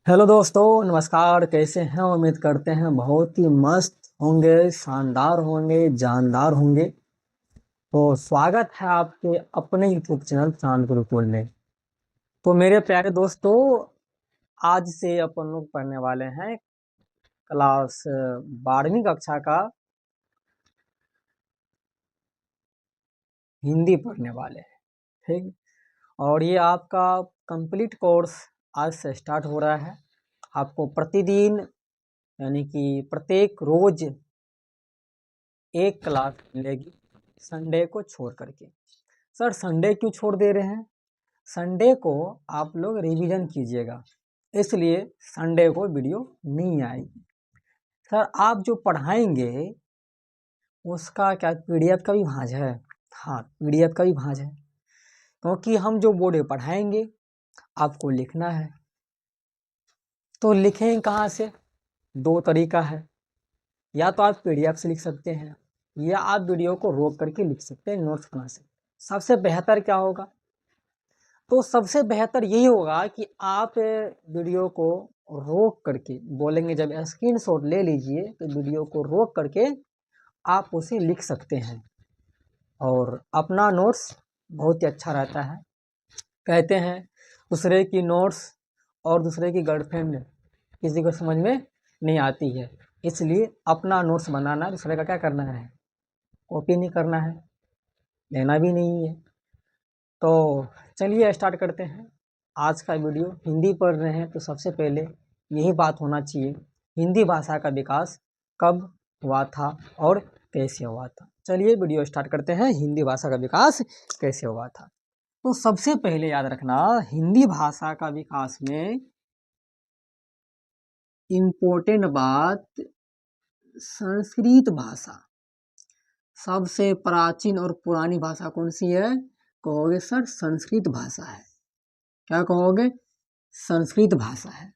Hello दोस्तों, नमस्कार। कैसे हैं? उम्मीद करते हैं बहुत ही मस्त होंगे, शानदार होंगे, जानदार होंगे। तो स्वागत है आपके अपने यूट्यूब चैनल चांद गुरुकुल में। तो मेरे प्यारे दोस्तों, आज से अपन लोग पढ़ने वाले हैं क्लास 12वीं कक्षा का हिंदी पढ़ने वाले हैं। ठीक। और ये आपका कंप्लीट कोर्स आज से स्टार्ट हो रहा है। आपको प्रतिदिन यानी कि प्रत्येक रोज एक क्लास मिलेगी, संडे को छोड़ करके। सर, संडे क्यों छोड़ दे रहे हैं? संडे को आप लोग रिवीजन कीजिएगा, इसलिए संडे को वीडियो नहीं आएगी। सर, आप जो पढ़ाएंगे उसका क्या पीडीएफ का भी भांज है? हाँ, पीडीएफ का भी भांज है, क्योंकि हम जो बोर्ड में पढ़ाएंगे आपको लिखना है। तो लिखें कहाँ से? दो तरीका है। या तो आप पीडीएफ से लिख सकते हैं, या आप वीडियो को रोक करके लिख सकते हैं नोट्स बना सकते हैं। सबसे बेहतर क्या होगा? तो सबसे बेहतर यही होगा कि आप वीडियो को रोक करके बोलेंगे। जब स्क्रीनशॉट ले लीजिए तो वीडियो को रोक करके आप उसे लिख सकते हैं, और अपना नोट्स बहुत ही अच्छा रहता है। कहते हैं दूसरे की नोट्स और दूसरे की गर्लफ्रेंड किसी को समझ में नहीं आती है, इसलिए अपना नोट्स बनाना, दूसरे का क्या करना है? कॉपी नहीं करना है, लेना भी नहीं है। तो चलिए स्टार्ट करते हैं आज का वीडियो। हिंदी पढ़ रहे हैं तो सबसे पहले यही बात होना चाहिए, हिंदी भाषा का विकास कब हुआ था और कैसे हुआ था। चलिए वीडियो स्टार्ट करते हैं, हिंदी भाषा का विकास कैसे हुआ था। तो सबसे पहले याद रखना, हिंदी भाषा का विकास में इम्पोर्टेंट बात, संस्कृत भाषा सबसे प्राचीन और पुरानी भाषा कौन सी है? कहोगे सर संस्कृत भाषा है। क्या कहोगे? संस्कृत भाषा है।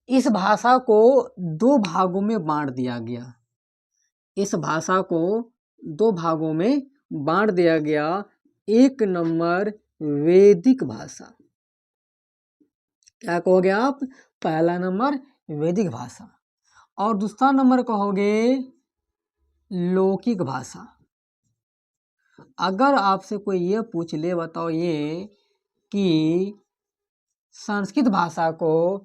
इस भाषा को दो भागों में बांट दिया गया। इस भाषा को दो भागों में बांट दिया गया। एक नंबर वैदिक भाषा। क्या कहोगे आप? पहला नंबर वैदिक भाषा, और दूसरा नंबर कहोगे लौकिक भाषा। अगर आपसे कोई ये पूछ ले, बताओ ये कि संस्कृत भाषा को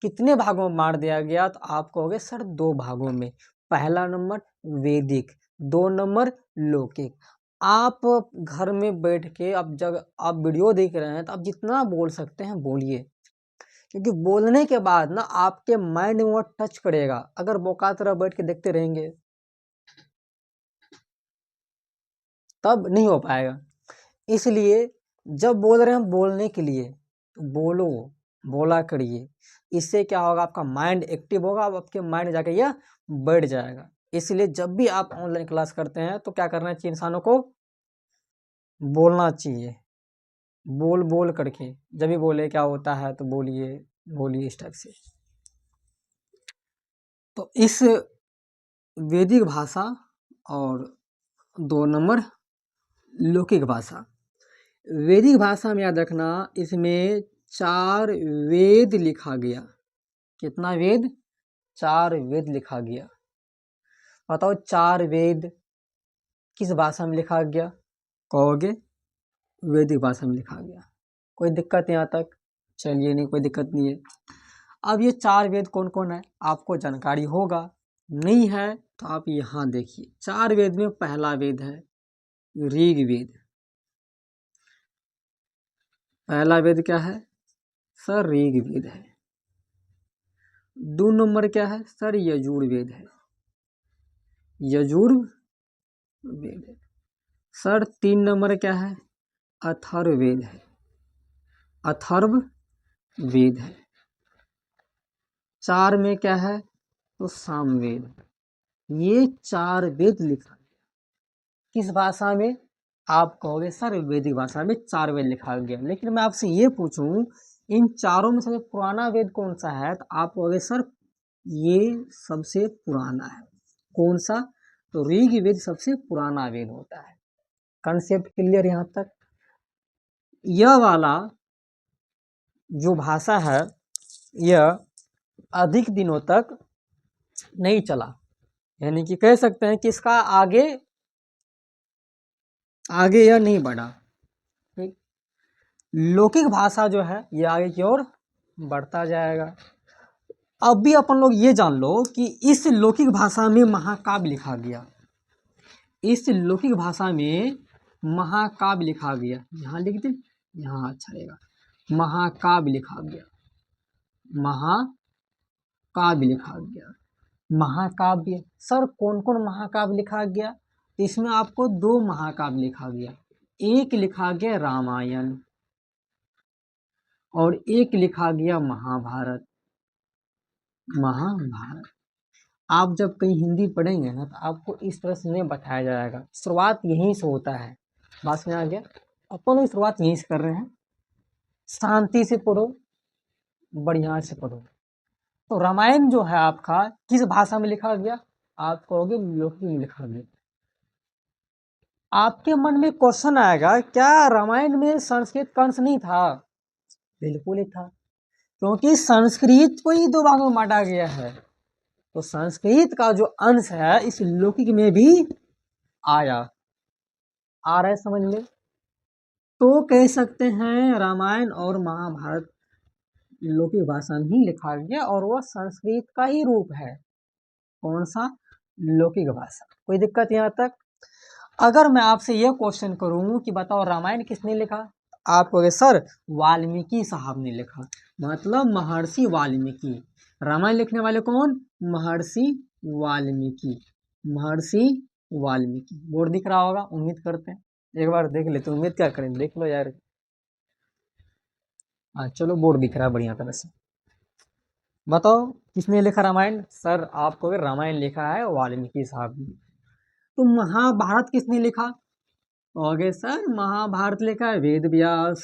कितने भागों में बांट दिया गया, तो आप कहोगे सर दो भागों में। पहला नंबर वैदिक, दो नंबर लौकिक। आप घर में बैठ के, अब जब आप वीडियो देख रहे हैं तो आप जितना बोल सकते हैं बोलिए, क्योंकि बोलने के बाद ना आपके माइंड में वो टच करेगा। अगर बोका तरह बैठ के देखते रहेंगे तब नहीं हो पाएगा। इसलिए जब बोल रहे हैं बोलने के लिए, तो बोलो, बोला करिए। इससे क्या होगा? आपका माइंड एक्टिव होगा, अब आपके माइंड जाके यह बैठ जाएगा। इसलिए जब भी आप ऑनलाइन क्लास करते हैं तो क्या करना चाहिए? इंसानों को बोलना चाहिए। बोल बोल करके जब भी बोले क्या होता है, तो बोलिए बोलिए इस टाइप से। तो इस वैदिक भाषा और दो नंबर लौकिक भाषा। वैदिक भाषा में याद रखना, इसमें 4 वेद लिखा गया। कितना वेद? 4 वेद लिखा गया। बताओ 4 वेद किस भाषा में लिखा गया? कहोगे वैदिक भाषा में लिखा गया। कोई दिक्कत यहाँ तक? चलिए, नहीं कोई दिक्कत नहीं है। अब ये 4 वेद कौन कौन है आपको जानकारी होगा, नहीं है तो आप यहाँ देखिए। 4 वेद में पहला वेद है ऋग्वेद। पहला वेद क्या है सर? ऋग्वेद है। 2 नंबर क्या है सर? यजुर्वेद है। यजुर्वेद है सर। 3 नंबर क्या है? अथर्ववेद है। अथर्ववेद है। 4 में क्या है? तो सामवेद। ये 4 वेद लिखा गया। किस भाषा में? आप कहोगे सर वैदिक भाषा में 4 वेद लिखा गया। लेकिन मैं आपसे ये पूछूं, इन चारों में सबसे पुराना वेद कौन सा है? तो आप कहोगे सर ये सबसे पुराना है। कौन सा? तो ऋग्वेद सबसे पुराना वेद होता है। कंसेप्ट क्लियर यहाँ तक? यह वाला जो भाषा है यह अधिक दिनों तक नहीं चला, यानी कि कह सकते हैं कि इसका आगे यह नहीं बढ़ा। ठीक, लौकिक भाषा जो है ये आगे की ओर बढ़ता जाएगा। अब भी अपन लोग ये जान लो कि इस लौकिक भाषा में महाकाव्य लिखा गया, इस लौकिक भाषा में महाकाव्य लिखा गया। यहाँ लिख दे, यहाँ अच्छा रहेगा, महाकाव्य लिखा गया, महाकाव्य लिखा गया। महाकाव्य सर कौन कौन महाकाव्य लिखा गया? इसमें आपको दो महाकाव्य लिखा गया, एक लिखा गया रामायण और एक लिखा गया महाभारत। महाभारत आप जब कहीं हिंदी पढ़ेंगे ना तो आपको इस तरह से नहीं बताया जाएगा, शुरुआत यहीं से होता है। बात में आ गया, अपन लोग शुरुआत यहीं से कर रहे हैं। शांति से पढ़ो, बढ़िया से पढ़ो। तो रामायण जो है आपका किस भाषा में लिखा गया? आप कहोगे लौकिक में लिखा गया। आपके मन में क्वेश्चन आएगा, क्या रामायण में संस्कृत का अंश नहीं था? बिल्कुल ही था, क्योंकि संस्कृत को ही दो भागों में बांटा गया है। तो संस्कृत का जो अंश है इस लौकिक में भी आया, आ रहा है समझ में? तो कह सकते हैं रामायण और महाभारत लौकिक भाषा में ही लिखा गया और वह संस्कृत का ही रूप है। कौन सा? लौकिक भाषा। कोई दिक्कत यहाँ तक? अगर मैं आपसे यह क्वेश्चन करूं कि बताओ रामायण किसने लिखा, आप कहोगे सर वाल्मीकि साहब ने लिखा, मतलब महर्षि वाल्मीकि। रामायण लिखने वाले कौन? महर्षि वाल्मीकि, महर्षि वाल्मीकि। बोर्ड दिख रहा होगा, उम्मीद करते हैं, एक बार देख लेते, उम्मीद क्या करें, देख लो यार। हाँ चलो, बोर्ड दिख रहा है बढ़िया तरह से। बताओ किसने लिखा रामायण? सर आप कहोगे रामायण लिखा है वाल्मीकि साहब ने। तो महाभारत किसने लिखा? कहोगे सर महाभारत लिखा है वेद व्यास।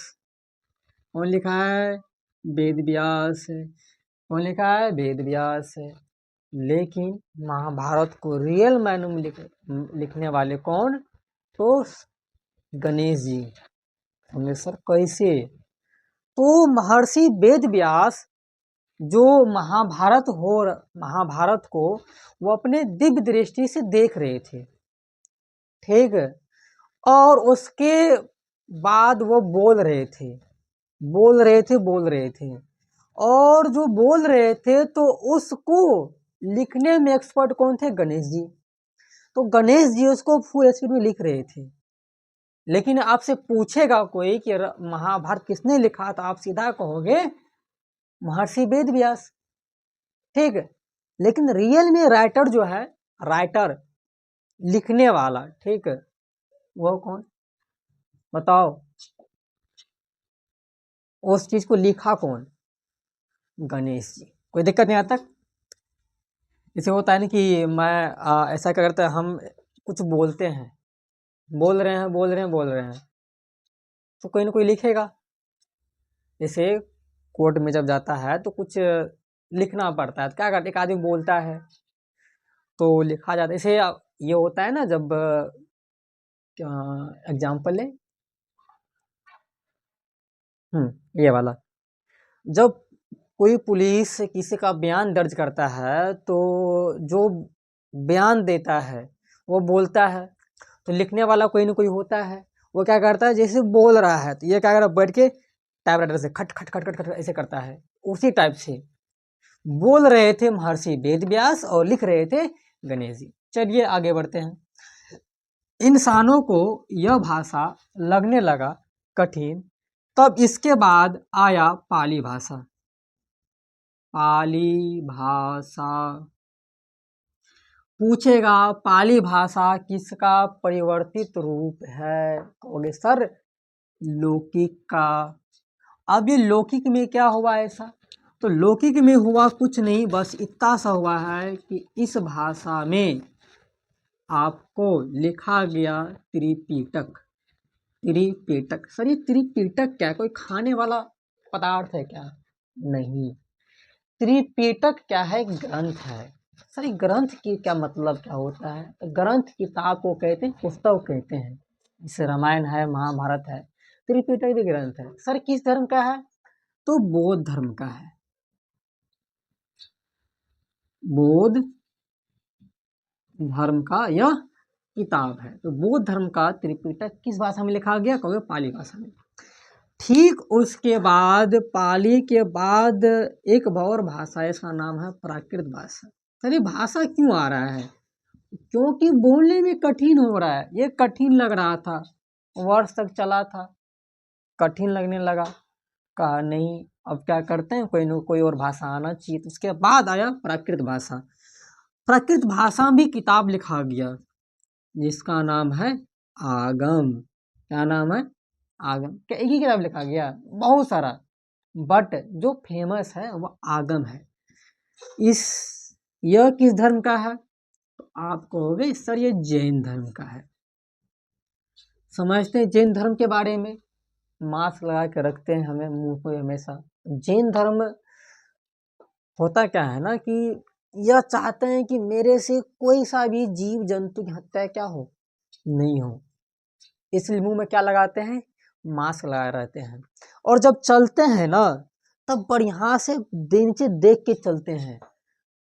कौन लिखा है? वेद व्यास है। कौन लिखा है? वेद व्यास है। लेकिन महाभारत को रियल मायनों में लिखने वाले कौन? तो गणेश जी। हमने सर कैसे? तो महर्षि वेद व्यास जो महाभारत को वो अपने दिव्य दृष्टि से देख रहे थे, ठीक है, और उसके बाद वो बोल रहे थे, और जो बोल रहे थे तो उसको लिखने में एक्सपर्ट कौन थे? गणेश जी। तो गणेश जी उसको फुल स्पीड में लिख रहे थे। लेकिन आपसे पूछेगा कोई कि महाभारत किसने लिखा, तो आप सीधा कहोगे महर्षि वेद व्यास, ठीक है। लेकिन रियल में राइटर जो है, राइटर लिखने वाला, ठीक है, वो कौन? बताओ, उस चीज को लिखा कौन? गणेश जी। कोई दिक्कत नहीं आता? इसे होता है ना कि मैं ऐसा क्या करते हैं, हम कुछ बोलते हैं, बोल रहे हैं, तो कोई ना कोई लिखेगा। जैसे कोर्ट में जब जाता है तो कुछ लिखना पड़ता है, तो क्या करते, एक आदमी बोलता है तो लिखा जाता है। इसे ये होता है ना, जब एग्जाम्पल ले, ये वाला, जब कोई पुलिस किसी का बयान दर्ज करता है तो जो बयान देता है वो बोलता है, तो लिखने वाला कोई ना कोई होता है। वो क्या करता है, जैसे बोल रहा है तो ये क्या करता है, बैठ के टाइपराइटर से खट खट खट खट खट ऐसे करता है। उसी टाइप से बोल रहे थे महर्षि वेद व्यास और लिख रहे थे गणेश जी। चलिए आगे बढ़ते हैं। इंसानों को यह भाषा लगने लगा कठिन, तब इसके बाद आया पाली भाषा। पाली भाषा पूछेगा, पाली भाषा किसका परिवर्तित रूप है? कहोगे सर लौकिक का। अब ये लौकिक में क्या हुआ ऐसा? तो लौकिक में हुआ कुछ नहीं, बस इतना सा हुआ है कि इस भाषा में आपको लिखा गया त्रिपिटक। त्रिपिटक, सर ये त्रिपिटक क्या है? कोई खाने वाला पदार्थ है क्या? नहीं, त्रिपिटक क्या है? ग्रंथ है। सर ग्रंथ की क्या मतलब क्या होता है? तो ग्रंथ किताब को कहते हैं, पुस्तक कहते हैं। जैसे रामायण है, महाभारत है, त्रिपिटक भी ग्रंथ है। सर किस धर्म का है? तो बौद्ध धर्म का है। बौद्ध धर्म का यह किताब है। तो बौद्ध धर्म का त्रिपिटक किस भाषा में लिखा गया? कहोगे पाली भाषा में। ठीक उसके बाद पाली के बाद एक और भाषा है, इसका नाम है प्राकृत भाषा। चलिए भाषा क्यों आ रहा है? क्योंकि बोलने में कठिन हो रहा है। ये कठिन लग रहा था, वर्ष तक चला था, कठिन लगने लगा, कहा नहीं अब क्या करते हैं, कोई न कोई और भाषा आना चाहिए। तो उसके बाद आया प्राकृत भाषा। प्राकृत भाषा में भी किताब लिखा गया जिसका नाम है आगम। क्या नाम है? आगम। क्या एक ही किताब लिखा गया? बहुत सारा, बट जो फेमस है वो आगम है। यह किस धर्म का है? तो आप कहोगे सर ये जैन धर्म का है। समझते हैं जैन धर्म के बारे में? मास्क लगा के रखते हैं हमें मुंह को हमेशा। जैन धर्म होता क्या है ना कि यह चाहते हैं कि मेरे से कोई सा भी जीव जंतु की हत्या क्या हो, नहीं हो। इसलिए मुंह में क्या लगाते हैं? मास्क लगाए रहते हैं। और जब चलते हैं ना तब बढ़िया से नीचे देख के चलते हैं।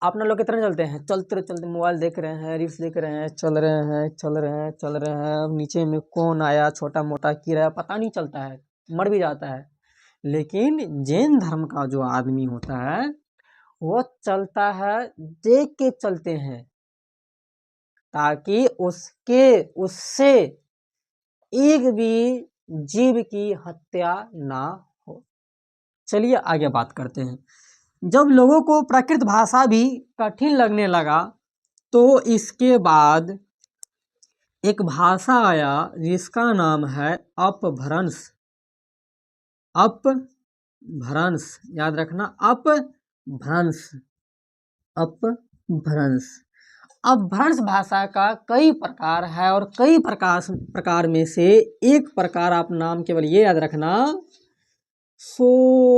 अपना लोग कितने चलते हैं? चलते चलते मोबाइल देख रहे हैं, रील्स देख रहे हैं, चल रहे हैं चल रहे हैं चल रहे हैं। अब नीचे में कौन आया, छोटा मोटा कीड़ा पता नहीं चलता है, मर भी जाता है। लेकिन जैन धर्म का जो आदमी होता है वो चलता है, देख के चलते हैं ताकि उससे एक भी जीव की हत्या ना हो। चलिए आगे बात करते हैं। जब लोगों को प्राकृत भाषा भी कठिन लगने लगा तो इसके बाद एक भाषा आया जिसका नाम है अपभ्रंश। अपभ्रंश, याद रखना, अपभ्रंश। अपभ्रंश। अपभ्रंश भाषा का कई प्रकार है और कई प्रकार में से एक प्रकार आप नाम केवल ये याद रखना, शोरसेनी।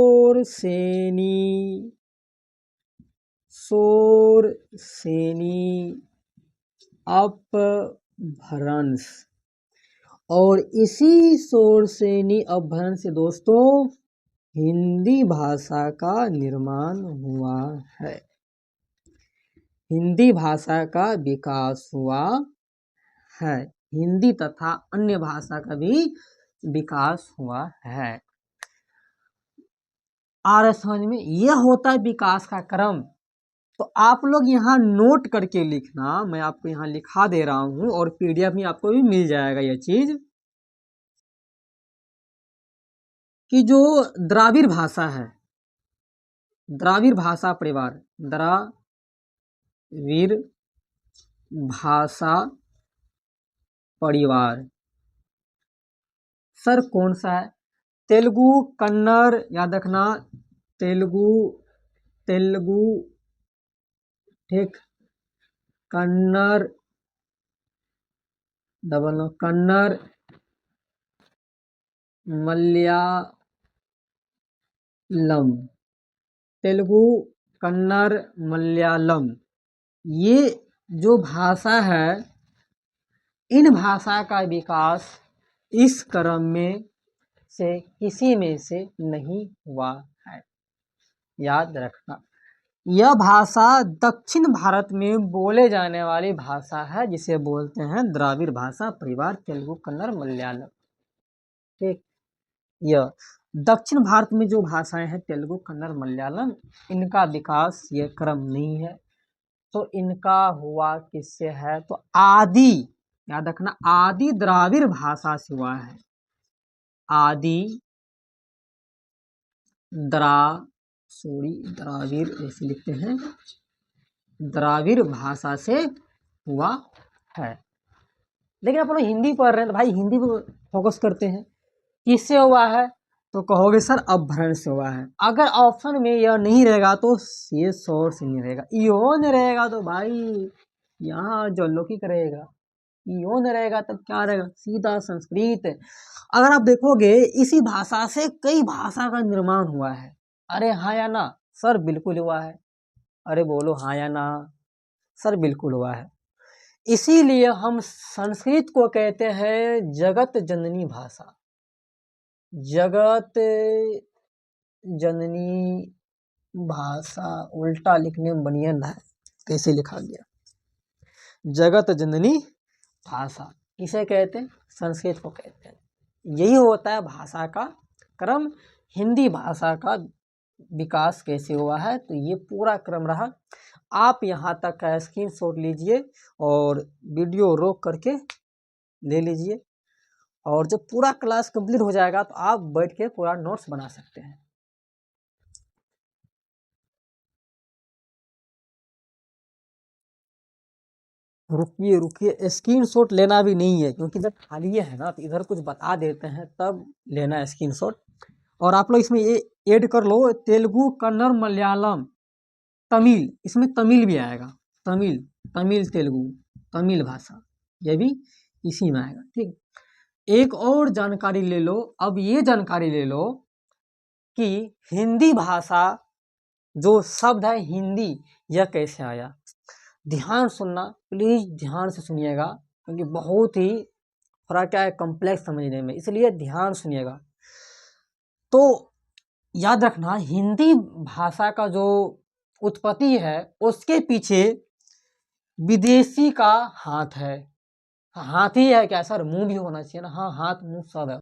अपभ्रंश। और इसी शोरसेनी अपभ्रंश से दोस्तों हिंदी भाषा का निर्माण हुआ है। हिंदी भाषा का विकास हुआ है। हिंदी तथा अन्य भाषा का भी विकास हुआ है। आ रहा समझ में? यह होता है विकास का क्रम। तो आप लोग यहाँ नोट करके लिखना, मैं आपको यहाँ लिखा दे रहा हूँ और पीडीएफ में आपको भी मिल जाएगा यह चीज, कि जो द्राविड़ भाषा है, द्राविड़ भाषा परिवार, द्राविड़ भाषा परिवार सर कौन सा है? तेलुगु, कन्नड़, याद रखना, तेलुगु, ठीक, कन्नड़, कन्नड़, मलयालम, तेलुगु, कन्नड़, मलयालम, ये जो भाषा है, इन भाषा का विकास इस क्रम में से किसी में से नहीं हुआ है। याद रखना, यह भाषा दक्षिण भारत में बोले जाने वाली भाषा है जिसे बोलते हैं द्राविड़ भाषा परिवार, तेलुगु, कन्नड़, मलयालम। ठीक, यह दक्षिण भारत में जो भाषाएं हैं तेलुगु, कन्नड़, मलयालम, इनका विकास ये क्रम नहीं है। तो इनका हुआ किससे है? तो आदि, याद रखना, आदि द्राविड़ भाषा से हुआ है। आदि द्राविड़ ऐसे लिखते हैं, द्राविड़ भाषा से हुआ है। लेकिन आप लोग हिंदी पढ़ रहे हैं तो भाई हिंदी को फोकस करते हैं। किससे हुआ है? तो कहोगे सर अपभ्रंश से हुआ है। अगर ऑप्शन में यह नहीं रहेगा तो ये शोर से नहीं रहेगा। इहो नहीं रहेगा तो भाई यहाँ जौलौकिक रहेगा। इहो नहीं रहेगा तब क्या रहेगा? सीधा संस्कृत। अगर आप देखोगे इसी भाषा से कई भाषा का निर्माण हुआ है। अरे हाँ या ना? सर बिल्कुल हुआ है। अरे बोलो हाँ या ना? सर बिल्कुल हुआ है। इसीलिए हम संस्कृत को कहते हैं जगत जननी भाषा। जगत जननी भाषा उल्टा लिखने में बनियन है, कैसे लिखा गया। जगत जननी भाषा किसे कहते हैं, संस्कृत को कहते हैं। यही होता है भाषा का क्रम। हिंदी भाषा का विकास कैसे हुआ है, तो ये पूरा क्रम रहा। आप यहाँ तक का स्क्रीनशॉट लीजिए और वीडियो रोक करके ले लीजिए, और जब पूरा क्लास कंप्लीट हो जाएगा तो आप बैठ के पूरा नोट्स बना सकते हैं। रुकिए रुकिए, स्क्रीनशॉट लेना भी नहीं है, क्योंकि जब खाली है ना तो इधर कुछ बता देते हैं तब लेना है स्क्रीनशॉट। और आप लोग इसमें ये ऐड कर लो, तेलुगु, कन्नड़, मलयालम, तमिल, इसमें तमिल भी आएगा, तमिल, तमिल तेलुगु, तमिल भाषा, ये भी इसी में आएगा। ठीक, एक और जानकारी ले लो। अब ये जानकारी ले लो कि हिंदी भाषा जो शब्द है हिंदी, यह कैसे आया। ध्यान सुनना, प्लीज ध्यान से सुनिएगा, क्योंकि बहुत ही थोड़ा क्या है कॉम्प्लेक्स समझने में, इसलिए ध्यान सुनिएगा। तो याद रखना, हिंदी भाषा का जो उत्पत्ति है उसके पीछे विदेशी का हाथ है। हाथ ही है क्या सर, मुंह भी होना चाहिए ना। हाँ, हाथ मुंह सब है।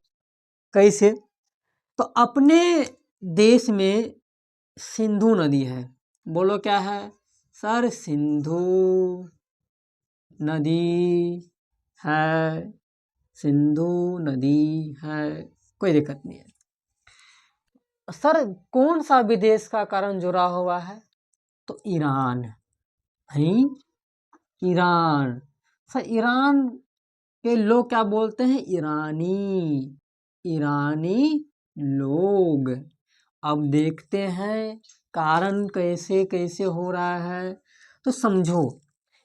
कैसे, तो अपने देश में सिंधु नदी है। बोलो क्या है सर, सिंधु नदी है, सिंधु नदी है, कोई दिक्कत नहीं है। सर कौन सा विदेश का कारण जुड़ा हुआ है, तो ईरान है, ईरान। सर ईरान के लोग क्या बोलते हैं, ईरानी, ईरानी लोग। अब देखते हैं कारण कैसे कैसे हो रहा है, तो समझो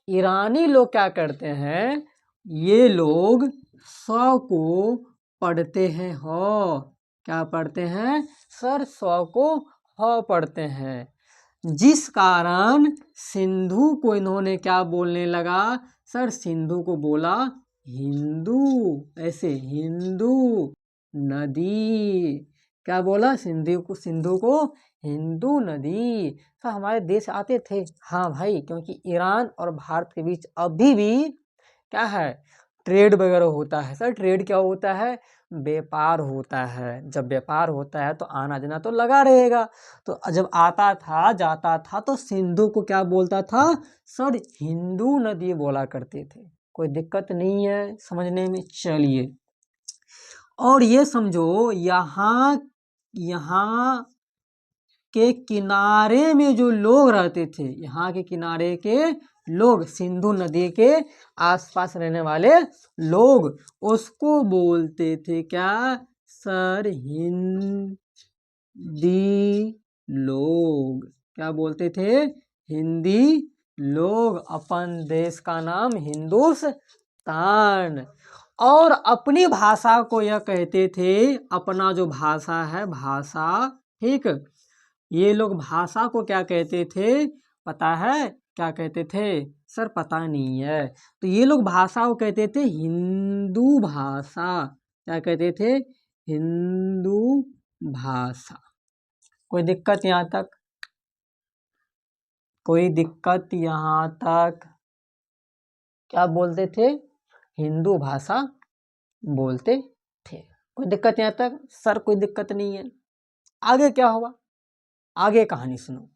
ईरानी लोग क्या करते हैं, ये लोग सौ को पढ़ते हैं ह, क्या पढ़ते हैं सर, सौ को ह पढ़ते हैं, जिस कारण सिंधु को इन्होंने क्या बोलने लगा सर, सिंधु को बोला हिंदू, ऐसे हिंदू नदी, क्या बोला, सिंधु को हिंदू नदी। सर हमारे देश आते थे, हाँ भाई, क्योंकि ईरान और भारत के बीच अभी भी क्या है, ट्रेड वगैरह होता है। सर ट्रेड क्या होता है, व्यापार होता है। जब व्यापार होता है तो आना जाना तो लगा रहेगा। तो जब आता था जाता था तो सिंधु को क्या बोलता था सर, हिंदू नदी बोला करते थे। कोई दिक्कत नहीं है समझने में। चलिए, और ये समझो यहाँ के किनारे में जो लोग रहते थे, यहाँ के किनारे के लोग, सिंधु नदी के आसपास रहने वाले लोग, उसको बोलते थे क्या सर, हिंदी लोग। क्या बोलते थे, हिंदी लोग। अपन देश का नाम हिंदुस्तान। और अपनी भाषा को यह कहते थे, अपना जो भाषा है, भाषा, ठीक, ये लोग भाषा को क्या कहते थे पता है, क्या कहते थे सर, पता नहीं है। तो ये लोग भाषा को कहते थे हिंदू भाषा। क्या कहते थे, हिंदू भाषा। कोई दिक्कत यहाँ तक, कोई दिक्कत यहाँ तक। क्या बोलते थे, हिंदू भाषा बोलते थे। कोई दिक्कत यहाँ तक सर, कोई दिक्कत नहीं है। आगे क्या हुआ, आगे कहानी सुनो।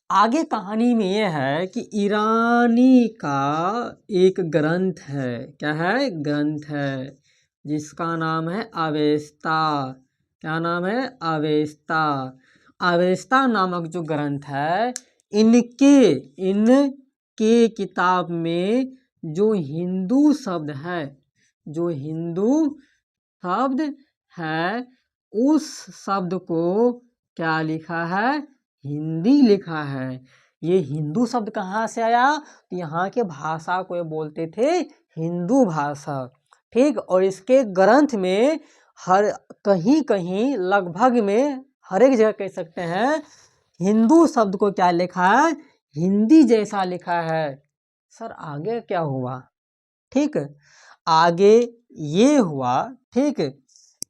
आगे कहानी में यह है कि ईरानी का एक ग्रंथ है, क्या है, ग्रंथ है, जिसका नाम है अवेस्ता। क्या नाम है, अवेस्ता। अवेस्ता नामक जो ग्रंथ है, इनके किताब में जो हिंदू शब्द है, जो हिंदू शब्द है, उस शब्द को क्या लिखा है, हिंदी लिखा है। ये हिंदू शब्द कहाँ से आया, तो यहाँ के भाषा को ये बोलते थे हिंदू भाषा, ठीक। और इसके ग्रंथ में हर कहीं कहीं, लगभग में हर एक जगह कह सकते हैं, हिंदू शब्द को क्या लिखा है, हिंदी जैसा लिखा है। सर आगे क्या हुआ, ठीक, आगे ये हुआ, ठीक,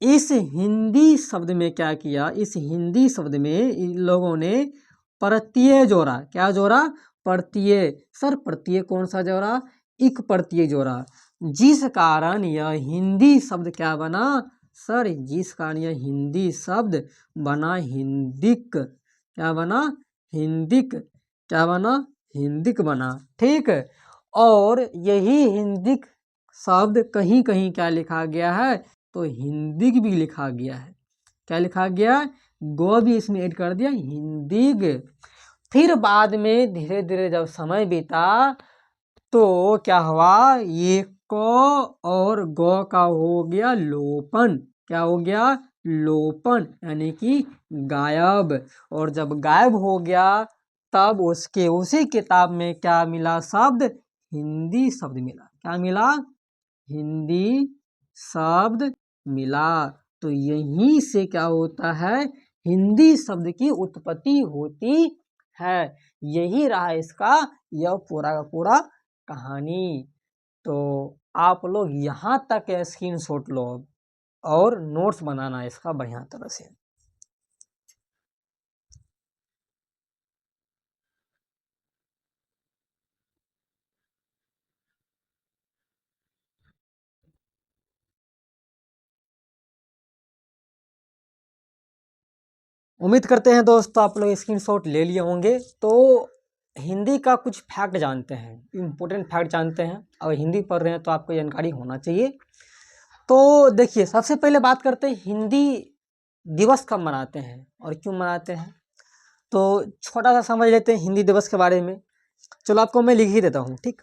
इस हिंदी शब्द में क्या किया, इस हिंदी शब्द में इन लोगों ने प्रत्यय जोड़ा। क्या जोड़ा, प्रत्यय, सर प्रत्यय कौन सा जोड़ा, इक प्रत्यय जोड़ा, जिस कारण यह हिंदी शब्द क्या बना सर, जिस कारण यह हिंदी शब्द बना हिंदिक, क्या बना हिंदिक, क्या बना हिंदिक बना, ठीक। और यही हिंदिक शब्द कहीं कहीं क्या लिखा गया है, तो हिंदिक भी लिखा गया है, क्या लिखा गया, गो भी इसमें ऐड कर दिया, हिंदिक। फिर बाद में धीरे धीरे जब समय बीता तो क्या हुआ, ये को और गो का हो गया लोपन, क्या हो गया लोपन, यानी कि गायब। और जब गायब हो गया तब उसके उसी किताब में क्या मिला शब्द, हिंदी शब्द मिला, क्या मिला, हिंदी शब्द मिला। तो यहीं से क्या होता है, हिंदी शब्द की उत्पत्ति होती है। यही रहा इसका यह पूरा का पूरा कहानी। तो आप लोग यहाँ तक स्क्रीनशॉट लो और नोट्स बनाना इसका बढ़िया तरह से। उम्मीद करते हैं दोस्तों आप लोग स्क्रीनशॉट ले लिए होंगे। तो हिंदी का कुछ फैक्ट जानते हैं, इम्पोर्टेंट फैक्ट जानते हैं। अगर हिंदी पढ़ रहे हैं तो आपको जानकारी होना चाहिए। तो देखिए सबसे पहले बात करते हैं हिंदी दिवस कब मनाते हैं और क्यों मनाते हैं। तो छोटा सा समझ लेते हैं हिंदी दिवस के बारे में। चलो आपको मैं लिख ही देता हूँ, ठीक।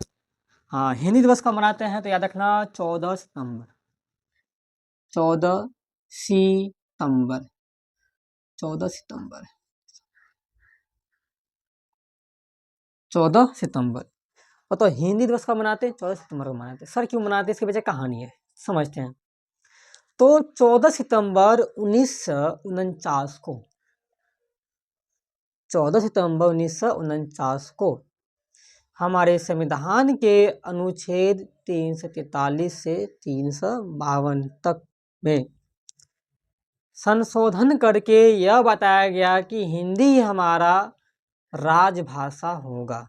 हाँ, हिंदी दिवस कब मनाते हैं तो याद रखना 14 सितंबर, 14 सितंबर, 14 सितंबर, 14 सितंबर। तो हिंदी दिवस कब मनाते हैं, 14 सितंबर को मनाते हैं। सर क्यों मनाते हैं, इसके पीछे कहानी है, समझते हैं। तो 14 सितंबर 1949 को, 14 सितंबर 1949 को हमारे संविधान के अनुच्छेद 343 से 352 तक में संशोधन करके यह बताया गया कि हिंदी हमारा राजभाषा होगा।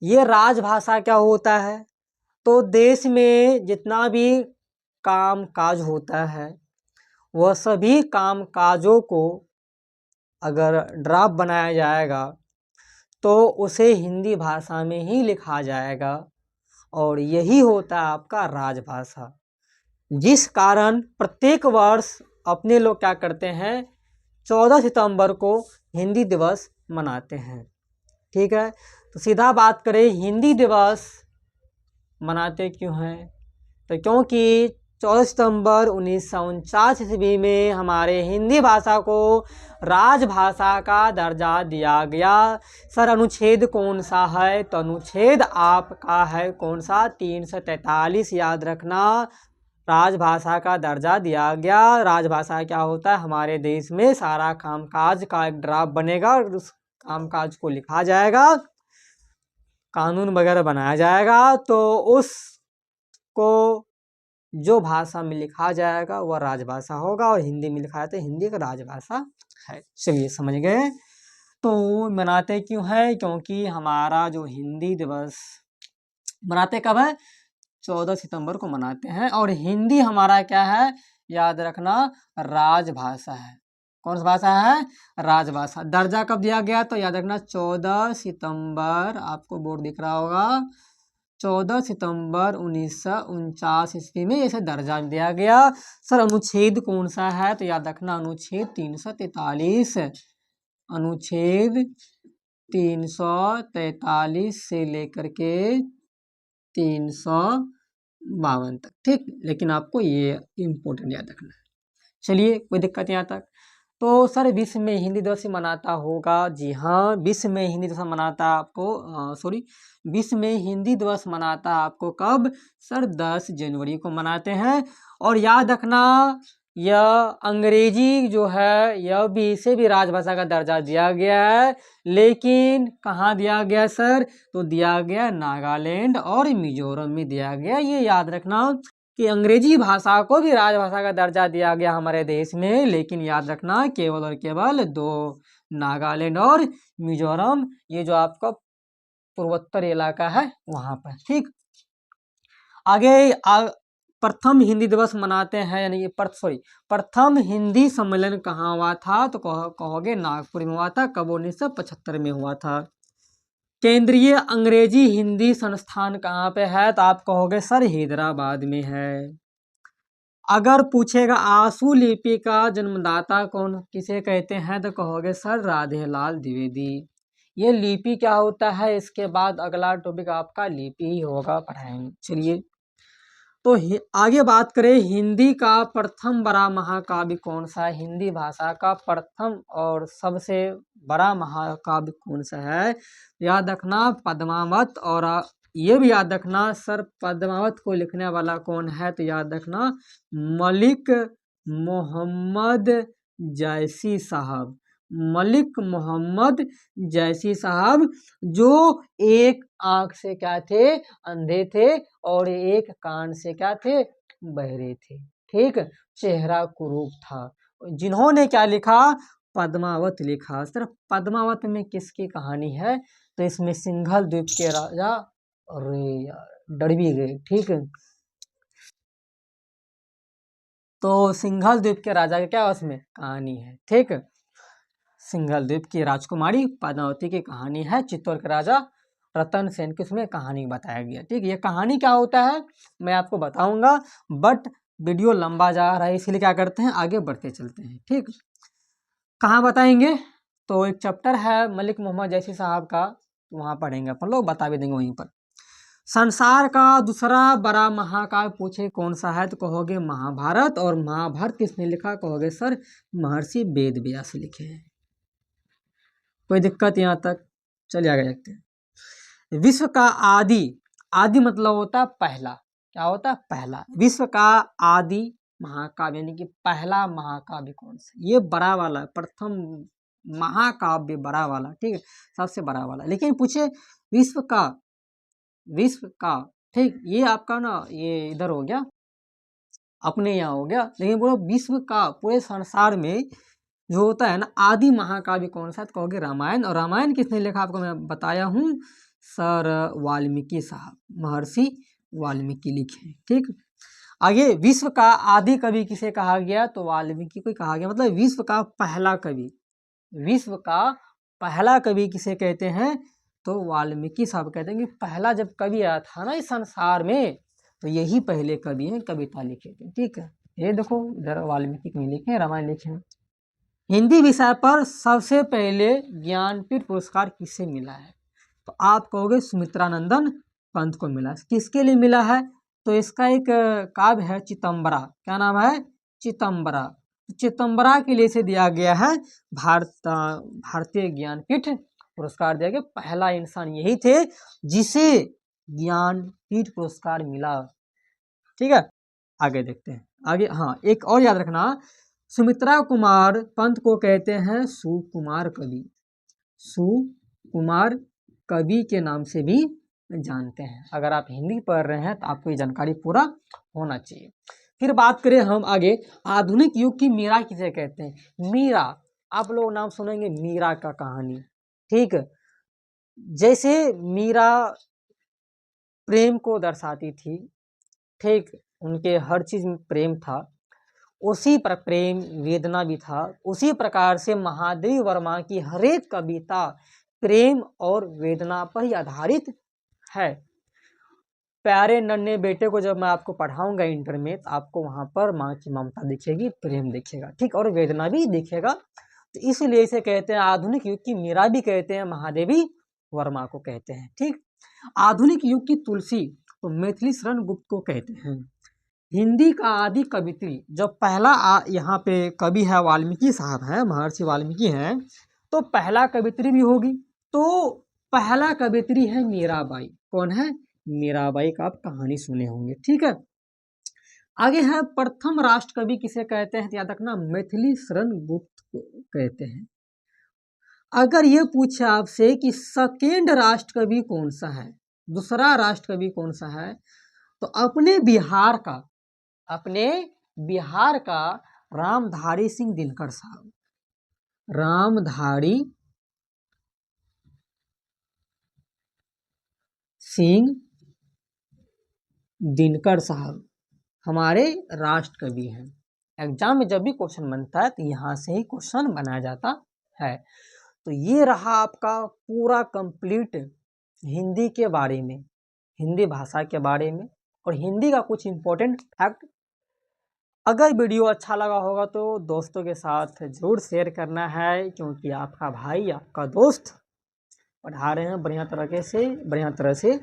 ये राजभाषा क्या होता है, तो देश में जितना भी काम काज होता है वह सभी काम काजों को अगर ड्राफ्ट बनाया जाएगा तो उसे हिंदी भाषा में ही लिखा जाएगा और यही होता है आपका राजभाषा। जिस कारण प्रत्येक वर्ष अपने लोग क्या करते हैं, 14 सितंबर को हिंदी दिवस मनाते हैं, ठीक है। तो सीधा बात करें हिंदी दिवस मनाते क्यों हैं, तो क्योंकि 14 सितंबर 1949 ईस्वी में हमारे हिंदी भाषा को राजभाषा का दर्जा दिया गया। सर अनुच्छेद कौन सा है, तो अनुच्छेद आपका है कौन सा, 343, याद रखना। राजभाषा का दर्जा दिया गया। राजभाषा क्या होता है, हमारे देश में सारा कामकाज का एक ड्राफ्ट बनेगा और उस कामकाज को लिखा जाएगा, कानून वगैरह बनाया जाएगा। तो उसको जो भाषा में लिखा जाएगा वह राजभाषा होगा और हिंदी में लिखा जाता है, हिंदी का राजभाषा है। चलिए समझ गए। तो मनाते क्यों है, क्योंकि हमारा जो हिंदी दिवस मनाते कब है, 14 सितंबर को मनाते हैं। और हिंदी हमारा क्या है, याद रखना राजभाषा है। कौन सा भाषा है, राजभाषा। दर्जा कब दिया गया, तो याद रखना 14 सितंबर, आपको बोर्ड दिख रहा होगा, 14 सितंबर 1949 ईस्वी में इसे दर्जा दिया गया। सर अनुच्छेद कौन सा है, तो याद रखना अनुच्छेद 343, अनुच्छेद 343 से लेकर के 352 तक, ठीक। लेकिन आपको ये इम्पोर्टेंट याद रखना है। चलिए कोई दिक्कत यहाँ तक। तो सर विश्व में हिंदी दिवस मनाता होगा, जी हाँ, विश्व में हिंदी दिवस मनाता आपको सॉरी विश्व में हिंदी दिवस मनाता आपको कब, सर 10 जनवरी को मनाते हैं। और याद रखना यह अंग्रेजी जो है यह भी, इसे भी राजभाषा का दर्जा दिया गया है, लेकिन कहाँ दिया गया सर, तो दिया गया नागालैंड और मिजोरम में दिया गया। ये याद रखना कि अंग्रेजी भाषा को भी राजभाषा का दर्जा दिया गया हमारे देश में, लेकिन याद रखना केवल और केवल 2 नागालैंड और मिजोरम, ये जो आपका पूर्वोत्तर इलाका है वहां पर। ठीक, आगे प्रथम हिंदी दिवस मनाते हैं, यानी प्रथम हिंदी सम्मेलन कहाँ हुआ था, तो कहोगे नागपुर में हुआ था। कब? 1975 में हुआ था। केंद्रीय अंग्रेजी हिंदी संस्थान कहाँ पे है, तो आप कहोगे सर हैदराबाद में है। अगर पूछेगा आंसू लिपि का जन्मदाता कौन किसे कहते हैं, तो कहोगे सर राधेलाल द्विवेदी। ये लिपि क्या होता है, इसके बाद अगला टॉपिक आपका लिपि ही होगा, पढ़ाएंगे। चलिए, तो आगे बात करें, हिंदी का प्रथम बड़ा महाकाव्य कौन सा है? हिंदी भाषा का प्रथम और सबसे बड़ा महाकाव्य कौन सा है? याद रखना पद्मावत। और ये भी याद रखना सर पद्मावत को लिखने वाला कौन है, तो याद रखना मलिक मोहम्मद जैसी साहब। मलिक मोहम्मद जैसी साहब, जो एक आंख से क्या थे, अंधे थे, और एक कान से क्या थे, बहरे थे। ठीक, चेहरा कुरूप था, जिन्होंने क्या लिखा, पद्मावत लिखा। सिर्फ पद्मावत में किसकी कहानी है, तो इसमें सिंघल द्वीप के राजा, अरे यार डर भी गए। ठीक है, तो सिंघल द्वीप के राजा की क्या उसमें कहानी है। ठीक, सिंघल द्वीप की राजकुमारी पद्मावती की कहानी है। चित्तौड़ के राजा रतन सेन की उसमें कहानी बताया गया। ठीक, ये कहानी क्या होता है मैं आपको बताऊंगा, बट वीडियो लंबा जा रहा है, इसलिए क्या करते हैं आगे बढ़ते चलते हैं। ठीक, कहाँ बताएंगे, तो एक चैप्टर है मलिक मोहम्मद जैसी साहब का, वहाँ पढ़ेंगे अपन लोग, बता भी देंगे वहीं पर। संसार का दूसरा बड़ा महाकाव्य पूछे कौन सा है, तो कहोगे महाभारत। और महाभारत किसने लिखा, कहोगे सर महर्षि वेद व्यास लिखे हैं। कोई दिक्कत यहाँ तक? चलिए आगे देखते हैं। विश्व का आदि, आदि मतलब होता है पहला, क्या होता है, पहला। विश्व का आदि महाकाव्य यानी कि पहला महाकाव्य कौन सा, ये बड़ा वाला प्रथम महाकाव्य, बड़ा वाला। ठीक है, सबसे बड़ा वाला। लेकिन पूछे विश्व का, विश्व का, ठीक, ये आपका ना ये इधर हो गया, अपने यहाँ हो गया। लेकिन बोलो विश्व का, पूरे संसार में जो होता है ना आदि महाकाव्य कौन सा, तो कहोगे रामायण। और रामायण किसने लिखा, आपको मैं बताया हूँ सर वाल्मीकि साहब, महर्षि वाल्मीकि लिखे। ठीक, आगे विश्व का आदि कवि किसे कहा गया, तो वाल्मीकि को कहा गया। मतलब विश्व का पहला कवि, विश्व का पहला कवि किसे कहते हैं, तो वाल्मीकि साहब कहते हैं कि पहला जब कवि आया था ना इस संसार में, तो यही पहले कवि हैं, कविता लिखे थे। ठीक है, ये देखो इधर वाल्मीकि कवि लिखे हैं, रामायण लिखे हैं। हिंदी विषय पर सबसे पहले ज्ञानपीठ पुरस्कार किसे मिला है, तो आप कहोगे सुमित्रानंदन पंत को मिला। किसके लिए मिला है, तो इसका एक काव्य है चितंबरा, क्या नाम है, चितंबरा। चितंबरा के लिए से दिया गया है भारतीय ज्ञानपीठ पुरस्कार दिया गया। पहला इंसान यही थे जिसे ज्ञानपीठ पुरस्कार मिला। ठीक है, आगे देखते हैं। आगे हाँ, एक और याद रखना, सुमित्रा कुमार पंत को कहते हैं सुकुमार कवि, सुकुमार कवि के नाम से भी जानते हैं। अगर आप हिंदी पढ़ रहे हैं तो आपको ये जानकारी पूरा होना चाहिए। फिर बात करें हम आगे, आधुनिक युग की मीरा किसे कहते हैं। मीरा, आप लोग नाम सुनेंगे मीरा का कहानी। ठीक, जैसे मीरा प्रेम को दर्शाती थी, ठीक, उनके हर चीज में प्रेम था, उसी पर प्रेम वेदना भी था। उसी प्रकार से महादेवी वर्मा की हर एक कविता प्रेम और वेदना पर ही आधारित है। प्यारे नन्हे बेटे को जब मैं आपको पढ़ाऊंगा इंटर में, तो आपको वहां पर माँ की ममता दिखेगी, प्रेम दिखेगा, ठीक, और वेदना भी दिखेगा। तो इसलिए इसे कहते हैं आधुनिक युग की मीरा भी कहते हैं, महादेवी वर्मा को कहते हैं। ठीक, आधुनिक युग की तुलसी तो मैथिली शरण गुप्त को कहते हैं। हिंदी का आदि कवित्री, जब पहला यहाँ पे कवि है वाल्मीकि साहब है, महर्षि वाल्मीकि हैं, तो पहला कवित्री भी होगी। तो पहला कवित्री है मीराबाई। कौन है, मीराबाई का आप कहानी सुने होंगे। ठीक है, आगे है प्रथम राष्ट्र कवि किसे कहते हैं, याद रखना मैथिली शरण गुप्त को कहते हैं। अगर ये पूछे आपसे कि सेकेंड राष्ट्र कवि कौन सा है, दूसरा राष्ट्र कवि कौन सा है, तो अपने बिहार का रामधारी सिंह दिनकर साहब, रामधारी सिंह दिनकर साहब हमारे राष्ट्र कवि हैं। एग्जाम में जब भी क्वेश्चन बनता है तो यहाँ से ही क्वेश्चन बनाया जाता है। तो ये रहा आपका पूरा कंप्लीट हिंदी के बारे में, हिंदी भाषा के बारे में और हिंदी का कुछ इम्पोर्टेंट फैक्ट। अगर वीडियो अच्छा लगा होगा तो दोस्तों के साथ ज़रूर शेयर करना है, क्योंकि आपका भाई आपका दोस्त पढ़ा रहे हैं बढ़िया तरह से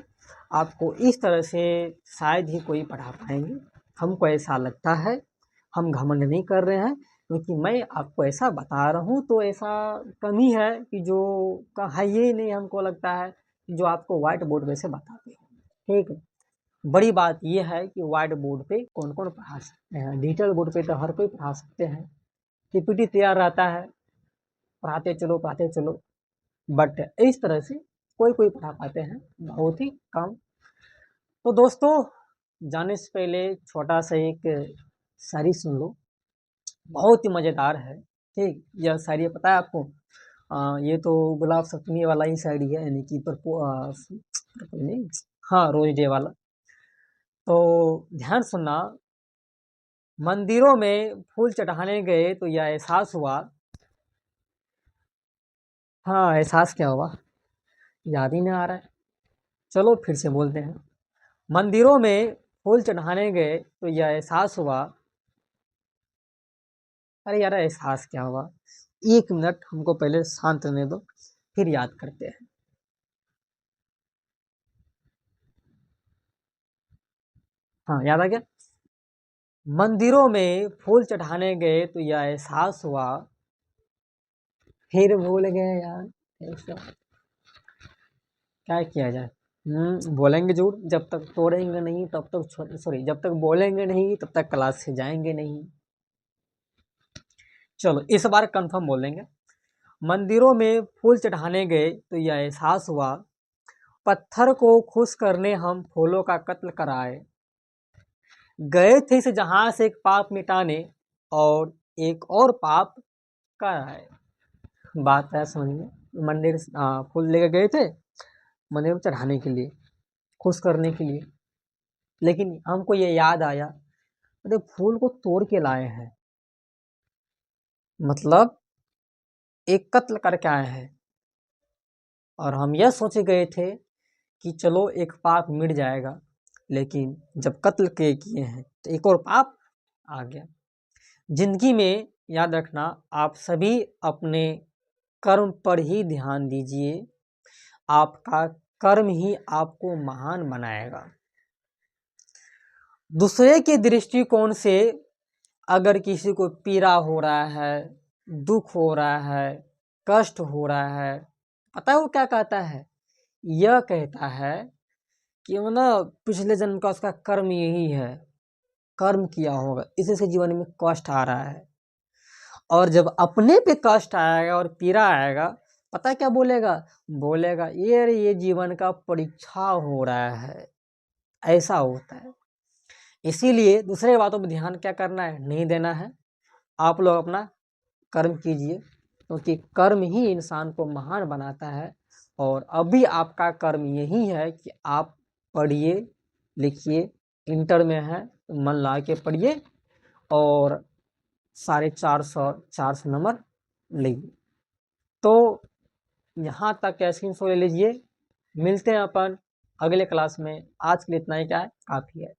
आपको। इस तरह से शायद ही कोई पढ़ा पाएंगे, हमको ऐसा लगता है। हम घमंड नहीं कर रहे हैं, क्योंकि मैं आपको ऐसा बता रहा हूँ तो ऐसा कमी है कि जो कहा ये नहीं हमको लगता है कि जो आपको व्हाइट बोर्ड पे से बताते हैं। ठीक है, बड़ी बात यह है कि व्हाइट बोर्ड पे कौन कौन पढ़ा सकते हैं, डिजिटल बोर्ड पे तो हर कोई पढ़ा सकते हैं, पीपीटी तैयार रहता है, पढ़ाते चलो, बट इस तरह से कोई कोई पढ़ा पाते हैं, बहुत ही कम। तो दोस्तों जाने से पहले छोटा सा एक शायरी सुन लो, बहुत ही मज़ेदार है। ठीक, यह शायरी पता है आपको? ये तो गुलाब सप्तमी वाला ही शायरी है, यानी कि नहीं, हाँ, रोज डे वाला। तो ध्यान सुनना। मंदिरों में फूल चढ़ाने गए तो यह एहसास हुआ। हाँ, एहसास क्या हुआ याद ही नहीं आ रहा है, चलो फिर से बोलते हैं। मंदिरों में फूल चढ़ाने गए तो यह एहसास हुआ। अरे यार, एहसास क्या हुआ? एक मिनट हमको पहले शांत रहने दो, फिर याद करते हैं। हाँ, याद आ गया। मंदिरों में फूल चढ़ाने गए तो यह एहसास हुआ, फिर भूल गए यार। ऐसा क्या किया जाए? बोलेंगे जरूर, जब तक तोड़ेंगे नहीं तब तक, सॉरी, जब तक बोलेंगे नहीं तब तक क्लास से जाएंगे नहीं। चलो इस बार कंफर्म बोलेंगे। मंदिरों में फूल चढ़ाने गए तो यह एहसास हुआ, पत्थर को खुश करने हम फूलों का कत्ल कराए। गए थे इस जहां से एक पाप मिटाने और एक और पाप कराए। बात है, समझिए। मंदिर फूल लेकर गए थे मंदिर में चढ़ाने के लिए, खुश करने के लिए, लेकिन हमको ये याद आया, अरे फूल को तोड़ के लाए हैं, मतलब एक कत्ल करके आए हैं। और हम यह सोचे गए थे कि चलो एक पाप मिट जाएगा, लेकिन जब कत्ल के किए हैं तो एक और पाप आ गया। जिंदगी में याद रखना, आप सभी अपने कर्म पर ही ध्यान दीजिए, आपका कर्म ही आपको महान बनाएगा। दूसरे के दृष्टिकोण से अगर किसी को पीड़ा हो रहा है, दुख हो रहा है, कष्ट हो रहा है, पता है वो क्या कहता है? यह कहता है कि वो ना पिछले जन्म का उसका कर्म यही है, कर्म किया होगा, इसी से जीवन में कष्ट आ रहा है। और जब अपने पे कष्ट आएगा और पीड़ा आएगा, पता है क्या बोलेगा? बोलेगा ये जीवन का परीक्षा हो रहा है, ऐसा होता है। इसीलिए दूसरे बातों पर ध्यान क्या करना है, नहीं देना है। आप लोग अपना कर्म कीजिए, क्योंकि कर्म ही इंसान को महान बनाता है। और अभी आपका कर्म यही है कि आप पढ़िए लिखिए, इंटर में है तो मन ला के पढ़िए और 450 नंबर लीजिए। तो यहाँ तक स्क्रीनशॉट ले लीजिए। मिलते हैं अपन अगले क्लास में। आज के लिए इतना ही, क्या है, काफ़ी है।